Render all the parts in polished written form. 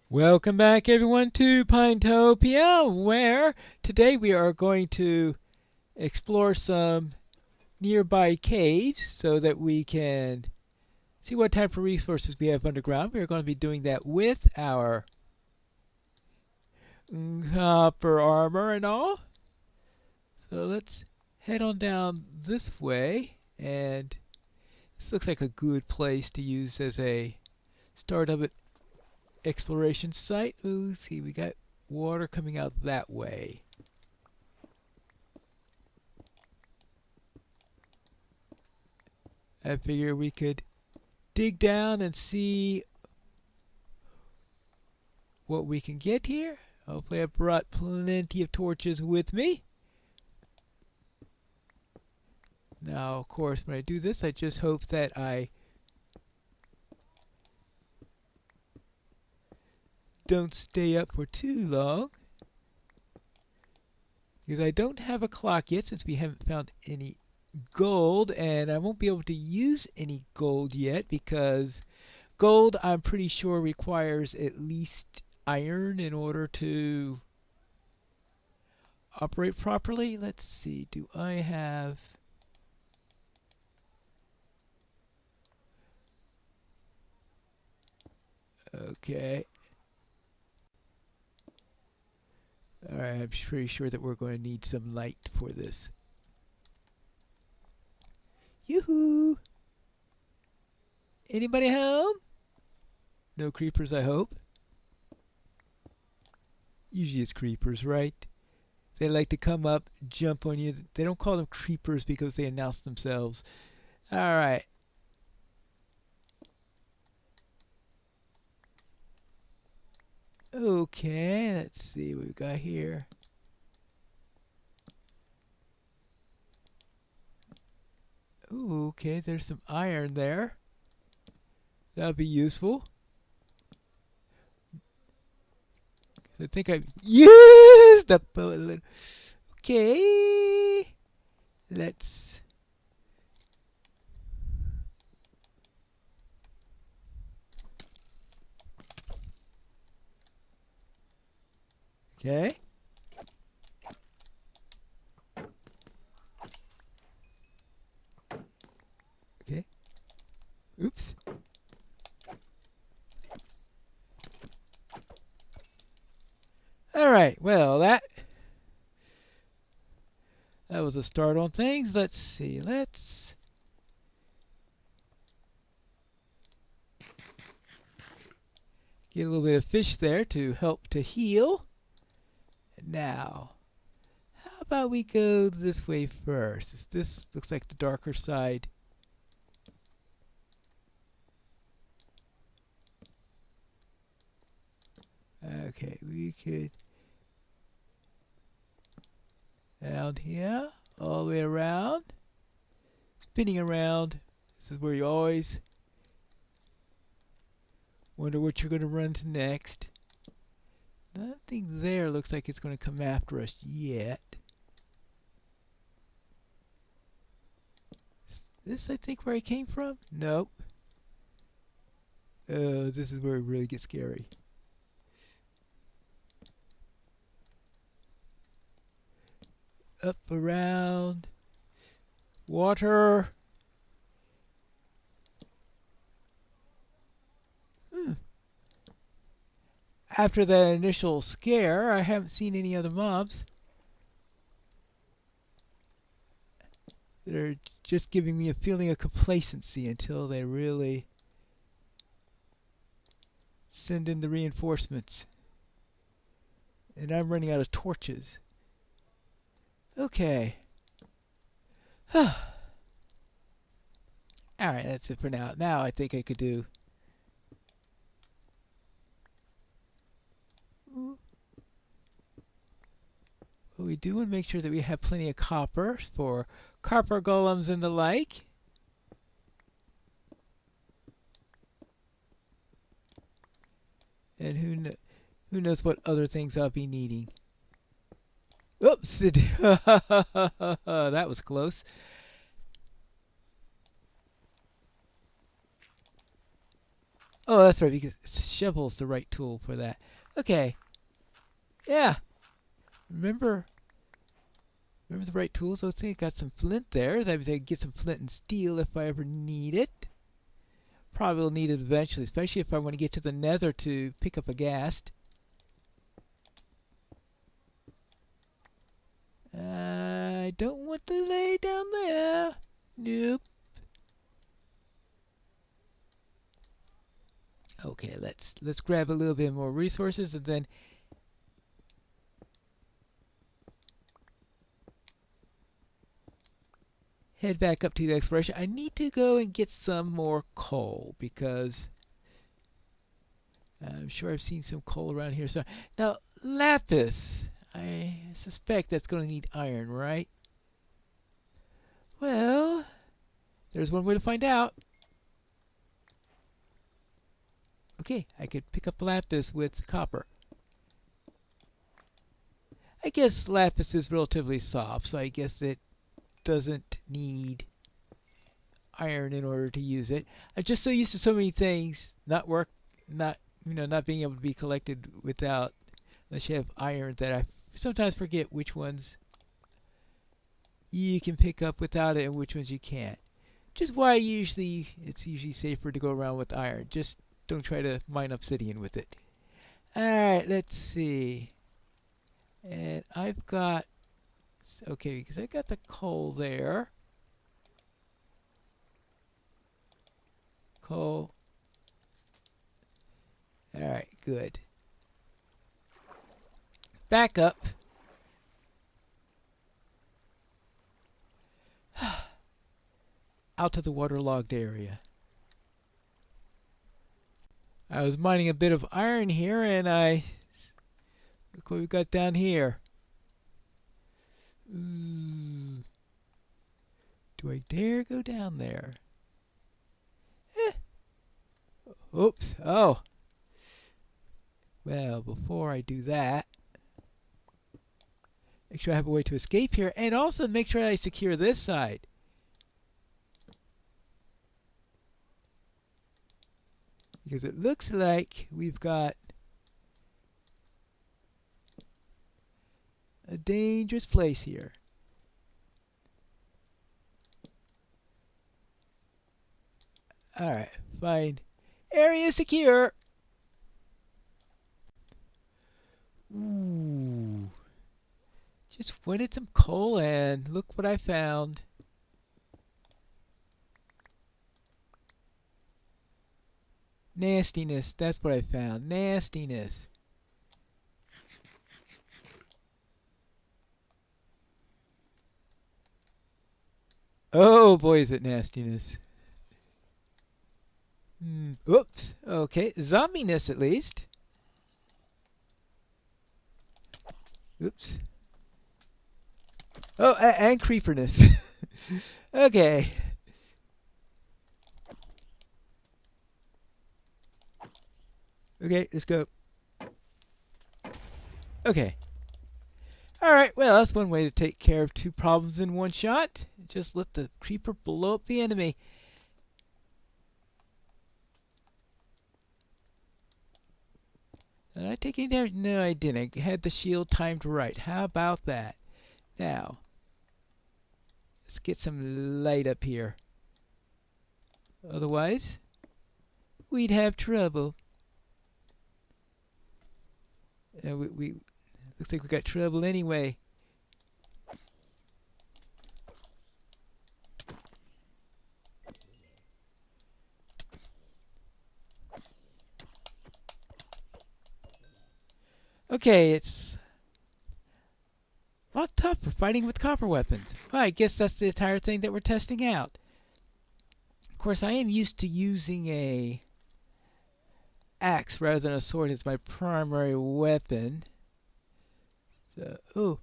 Welcome back, everyone, to Pinetopia, where today we are going to explore some nearby caves so that we can see what type of resources we have underground. We are going to be doing that with our copper armor and all. So let's head on down this way, and this looks like a good place to use as a start of it exploration site. Ooh, see, we got water coming out that way. I figure we could dig down and see what we can get here. Hopefully I brought plenty of torches with me. Now, of course, when I do this, I just hope that I don't stay up for too long, because I don't have a clock yet since we haven't found any gold, and I won't be able to use any gold yet because gold, I'm pretty sure, requires at least iron in order to operate properly. Let's see, do I have... Okay. Alright, I'm pretty sure that we're going to need some light for this. Yoo-hoo! Anybody home? No creepers, I hope. Usually it's creepers, right? They like to come up, jump on you. They don't call them creepers because they announce themselves. Alright. Okay, let's see what we got here. Ooh, okay, there's some iron there. That'll be useful. I think I've used up a little. Okay, let's... Okay. Okay. Oops. All right. Well, that was a start on things. Let's see. Let's get a little bit of fish there to help to heal. Now, how about we go this way first? This looks like the darker side. Okay, we could down here, all the way around, spinning around. This is where you always wonder what you're going to run to next. Nothing there looks like it's going to come after us yet. Is this, I think, where I came from? Nope. Oh, this is where it really gets scary. Up, around, water. After that initial scare, I haven't seen any other mobs. They're just giving me a feeling of complacency until they really send in the reinforcements. And I'm running out of torches. Okay. Alright, that's it for now. Now I think I could do... What we do and make sure that we have plenty of copper for copper golems and the like. And who knows what other things I'll be needing. Oops! That was close. Oh, that's right, because shovel's the right tool for that. Okay. Yeah. Remember the right tools? I think I got some flint there. I would get some flint and steel if I ever need it. Probably will need it eventually, especially if I want to get to the nether to pick up a ghast. I don't want to lay down there. Nope. Okay, let's grab a little bit more resources and then head back up to the exploration. I need to go and get some more coal because I'm sure I've seen some coal around here. So now lapis. I suspect that's going to need iron, right? Well, there's one way to find out. Okay, I could pick up lapis with copper. I guess lapis is relatively soft, so I guess it doesn't need iron in order to use it. I'm just so used to so many things not being able to be collected without unless you have iron that I sometimes forget which ones you can pick up without it and which ones you can't. Which is why it's usually safer to go around with iron. Just don't try to mine obsidian with it. Alright, let's see. And I've got... Okay, because I got the coal there. Coal. Alright, good. Back up. Out to the waterlogged area. I was mining a bit of iron here and look what we got down here. Ooh. Do I dare go down there? Oops. Oh. Well, before I do that, make sure I have a way to escape here and also make sure I secure this side. Because it looks like we've got a dangerous place here. Alright, fine. Area secure! Ooh. Just wanted some coal and look what I found. Nastiness, that's what I found. Nastiness. Oh boy, is it nastiness. Oops. Okay, zombiness at least. Oops. Oh, and creeperness. Okay. Okay, let's go. Okay. Alright, well, that's one way to take care of two problems in one shot. Just let the creeper blow up the enemy. Did I take any damage? No, I didn't. I had the shield timed right. How about that? Now, let's get some light up here. Otherwise, we'd have trouble. We looks like we got trouble anyway. Okay, it's a lot tougher fighting with copper weapons. Well, I guess that's the entire thing that we're testing out. Of course, I am used to using a axe rather than a sword as my primary weapon. So, ooh,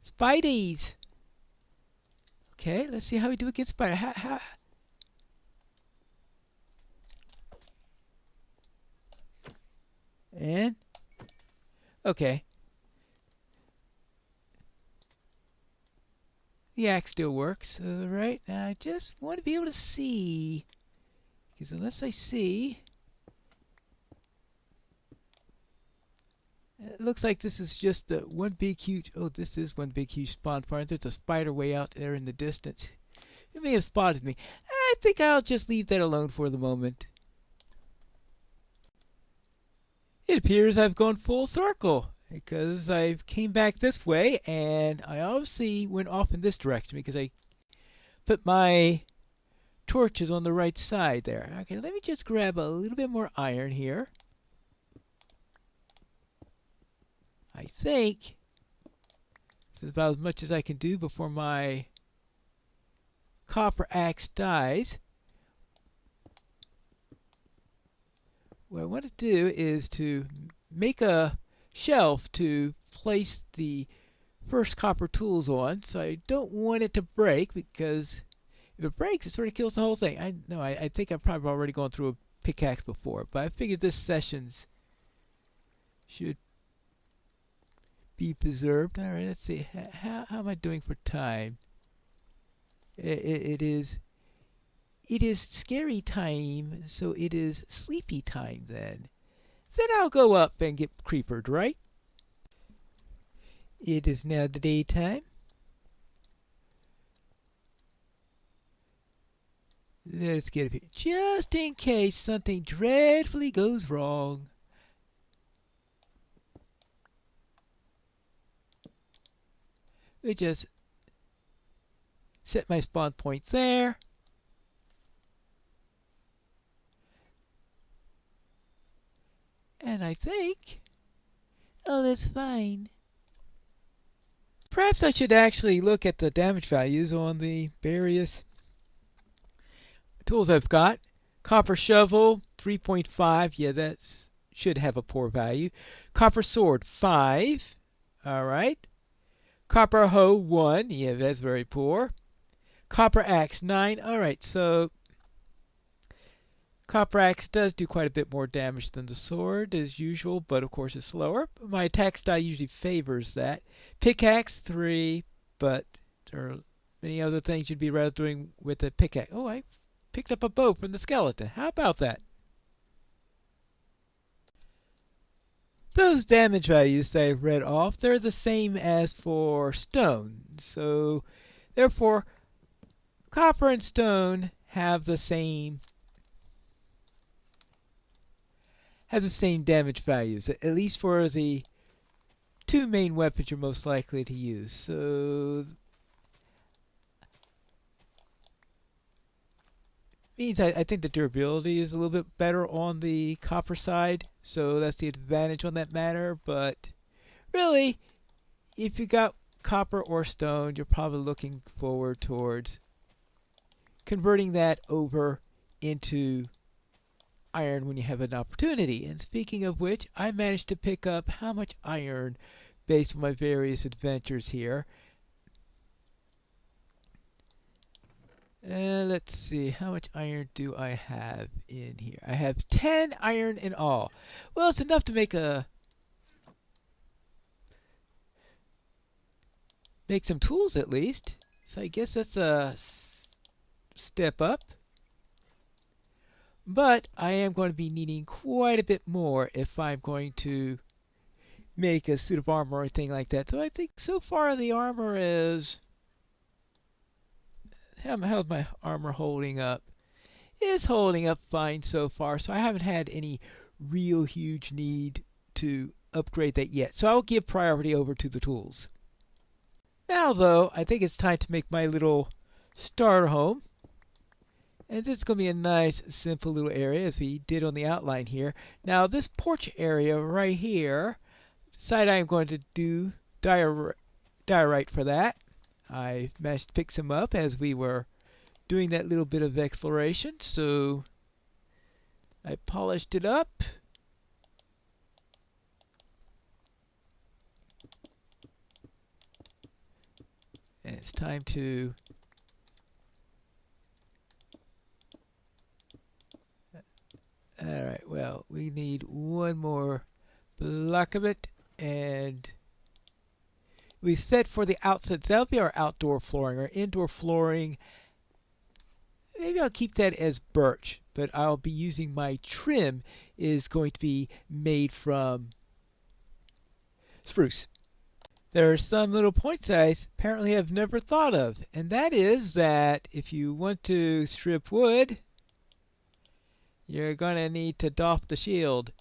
Spideys! Okay, let's see how we do against spider. And okay. The axe still works. Alright, now I just want to be able to see. Because unless I see... It looks like this is just one big huge, oh, this is one big huge spawn farm. There's a spider way out there in the distance. It may have spotted me. I think I'll just leave that alone for the moment. It appears I've gone full circle because I came back this way and I obviously went off in this direction because I put my torches on the right side there. Okay, let me just grab a little bit more iron here. I think this is about as much as I can do before my copper axe dies. What I want to do is to make a shelf to place the first copper tools on, so I don't want it to break, because if it breaks it sort of kills the whole thing. I think I've probably already gone through a pickaxe before, but I figured this sessions should be preserved. Alright, let's see. How am I doing for time? It is scary time, so it is sleepy time then. Then I'll go up and get creepered, right? It is now the daytime. Let's get up here. Just in case something dreadfully goes wrong. We just set my spawn point there. And I think all is fine. Perhaps I should actually look at the damage values on the various tools I've got. Copper shovel, 3.5. Yeah, that should have a poor value. Copper sword, 5. Alright. Copper hoe, 1. Yeah, that's very poor. Copper axe, 9. Alright, so copper axe does do quite a bit more damage than the sword as usual, but of course it's slower. My attack style usually favors that. Pickaxe, 3, but there are many other things you'd be rather doing with a pickaxe. Oh, I picked up a bow from the skeleton. How about that? Those damage values that I've read off, they're the same as for stone. So, therefore, copper and stone have the same damage values, at least for the two main weapons you're most likely to use. So means I think the durability is a little bit better on the copper side, so that's the advantage on that matter. But really, if you got copper or stone, you're probably looking forward towards converting that over into iron when you have an opportunity. And speaking of which, I managed to pick up how much iron based on my various adventures here. Let's see, how much iron do I have in here? I have 10 iron in all. Well, it's enough to make some tools at least. So I guess that's a step up. But I am going to be needing quite a bit more if I'm going to make a suit of armor or anything like that. So I think so far the armor is... How's my armor holding up? It's holding up fine so far, so I haven't had any real huge need to upgrade that yet. So I'll give priority over to the tools. Now though, I think it's time to make my little starter home. And this is going to be a nice, simple little area, as we did on the outline here. Now, this porch area right here, decided I'm going to do diorite for that. I managed to pick some up as we were doing that little bit of exploration, so I polished it up. And it's time to alright, well, we need one more block of it, and we set for the outside. So that'll be our outdoor flooring. Our indoor flooring, maybe I'll keep that as birch, but I'll be using my trim is going to be made from spruce. There are some little points that I apparently have never thought of, and that is that if you want to strip wood, you're going to need to doff the shield.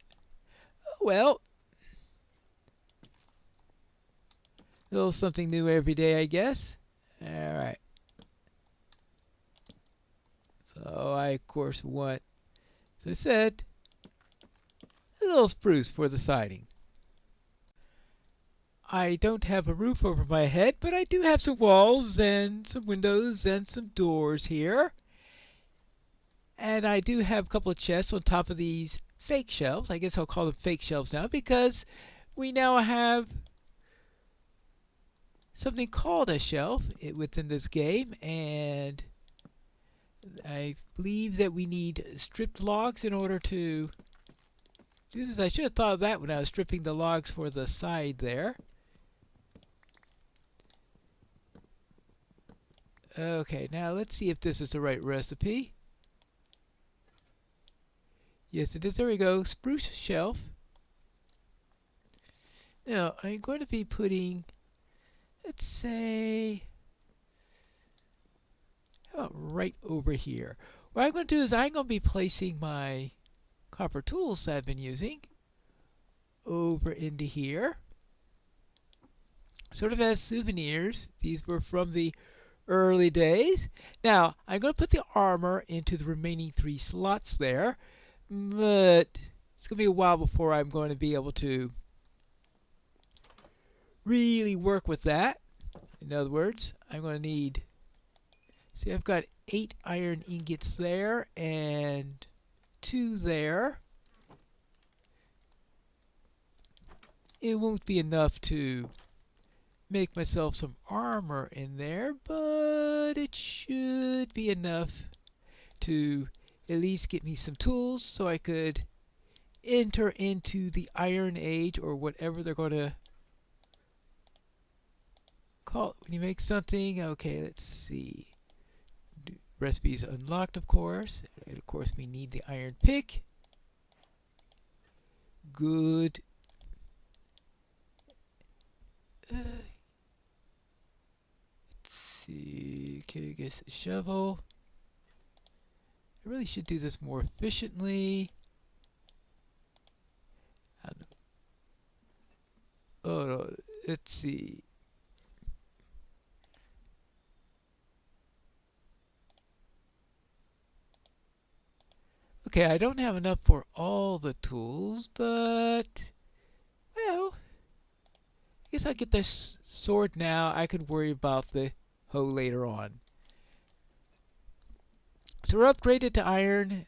Oh, well, a little something new every day, I guess. Alright. So I, of course, want, as I said, a little spruce for the siding. I don't have a roof over my head, but I do have some walls and some windows and some doors here. And I do have a couple of chests on top of these fake shelves. I guess I'll call them fake shelves now because we now have something called a shelf within this game, and I believe that we need stripped logs in order to do this. I should have thought of that when I was stripping the logs for the side there. Okay, now let's see if this is the right recipe. Yes, it is. There we go. Spruce shelf. Now, I'm going to be putting, let's say, how about right over here? What I'm going to do is I'm going to be placing my copper tools that I've been using over into here. Sort of as souvenirs. These were from the early days. Now, I'm going to put the armor into the remaining 3 slots there, but it's going to be a while before I'm going to be able to really work with that. In other words, I'm going to need, see, I've got 8 iron ingots there and 2 there. It won't be enough to make myself some armor in there, but it should be enough to at least get me some tools so I could enter into the Iron Age, or whatever they're going to call it when you make something. Okay, let's see. Recipes unlocked, of course. And of course, we need the iron pick. Good. Let's see. Okay, I guess a shovel. I really should do this more efficiently. Oh no, let's see. Okay, I don't have enough for all the tools, but, well, I guess I'll get this sword now. I can worry about the hoe later on. So we're upgraded to iron.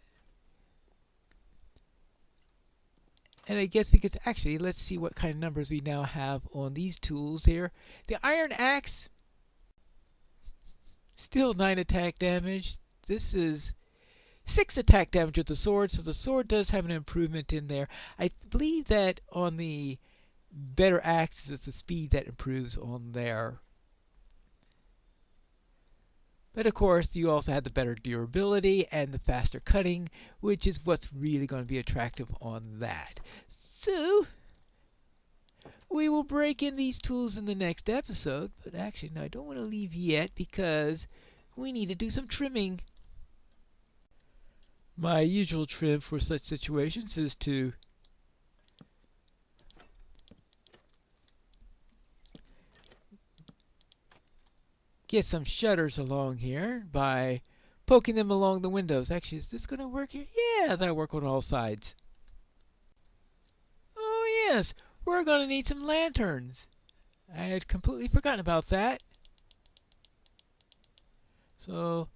And I guess because, actually, let's see what kind of numbers we now have on these tools here. The iron axe, still 9 attack damage. This is 6 attack damage with the sword, so the sword does have an improvement in there. I believe that on the better axes, it's the speed that improves on there. But of course, you also have the better durability and the faster cutting, which is what's really going to be attractive on that. So, we will break in these tools in the next episode. But actually, no, I don't want to leave yet because we need to do some trimming. My usual trim for such situations is to get some shutters along here by poking them along the windows. Actually, is this going to work here? Yeah, that'll work on all sides. Oh yes, we're going to need some lanterns. I had completely forgotten about that. So,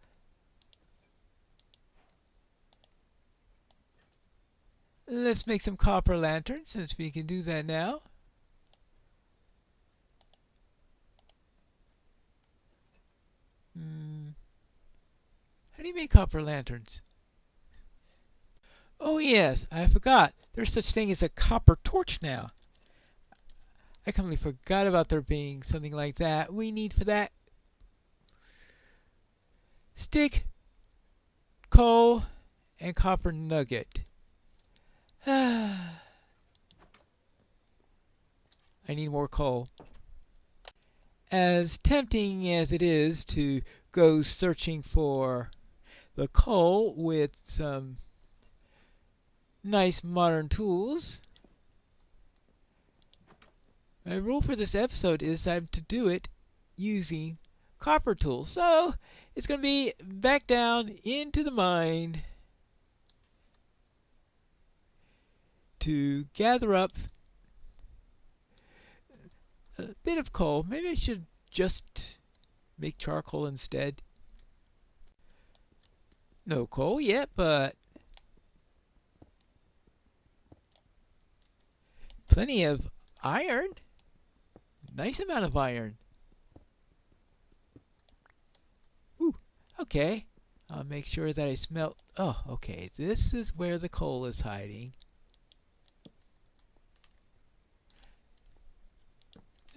let's make some copper lanterns, since we can do that now. How do you make copper lanterns? Oh yes, I forgot. There's such thing as a copper torch now. I completely forgot about there being something like that. We need for that stick, coal, and copper nugget. I I need more coal. As tempting as it is to go searching for the coal with some nice modern tools, my rule for this episode is I'm to do it using copper tools. So it's going to be back down into the mine to gather up a bit of coal. Maybe I should just make charcoal instead. No coal yet, but plenty of iron. Nice amount of iron. Ooh, okay. I'll make sure that I smelt. Oh, okay. This is where the coal is hiding.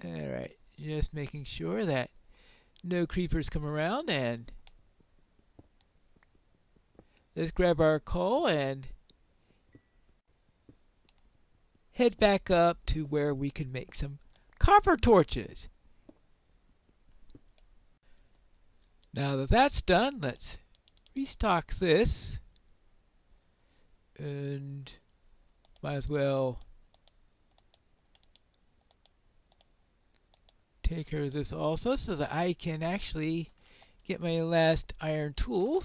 Alright, just making sure that no creepers come around, and let's grab our coal and head back up to where we can make some copper torches. Now that that's done, let's restock this, and might as well take care of this also so that I can actually get my last iron tool.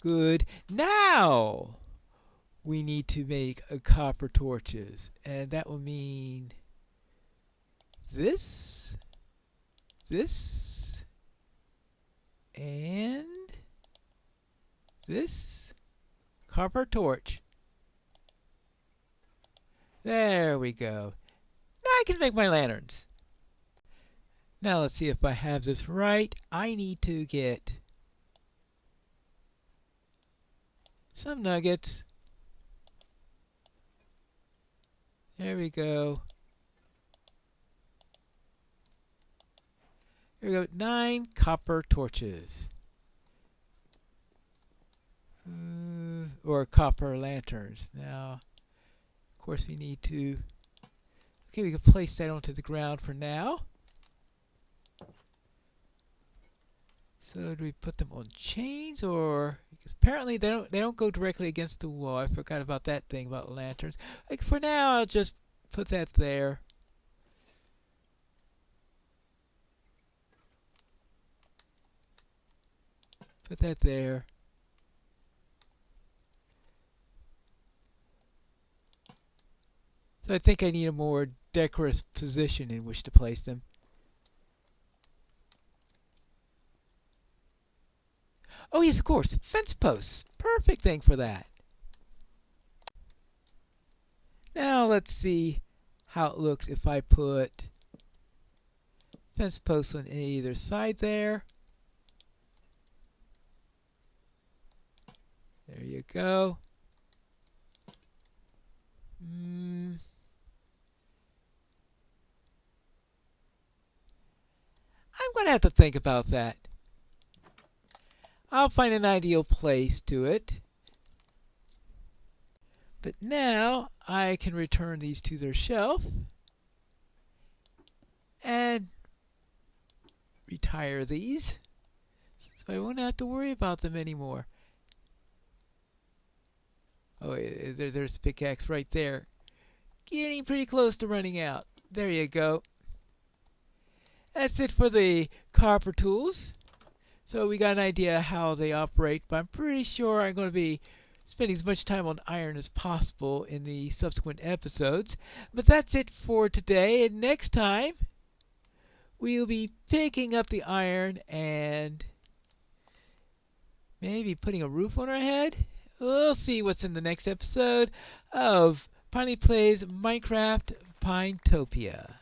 Good. Now we need to make copper torches, and that will mean this, and this copper torch. There we go. Now I can make my lanterns. Now let's see if I have this right. I need to get some nuggets. There we go. Here we go. 9 copper torches. Or copper lanterns. Now, of course, we need to... Okay, we can place that onto the ground for now. So do we put them on chains, or... Because apparently they don't go directly against the wall. I forgot about that thing about lanterns. Like, for now, I'll just put that there. Put that there. So I think I need a more decorous position in which to place them. Oh yes, of course, fence posts. Perfect thing for that. Now let's see how it looks if I put fence posts on either side there. There you go. I'm going to have to think about that. I'll find an ideal place to it. But now I can return these to their shelf and retire these, so I won't have to worry about them anymore. Oh, there's the pickaxe right there. Getting pretty close to running out. There you go. That's it for the copper tools. So we got an idea how they operate, but I'm pretty sure I'm going to be spending as much time on iron as possible in the subsequent episodes. But that's it for today, and next time we'll be picking up the iron and maybe putting a roof on our head. We'll see what's in the next episode of Piney Plays Minecraft Pinetopia.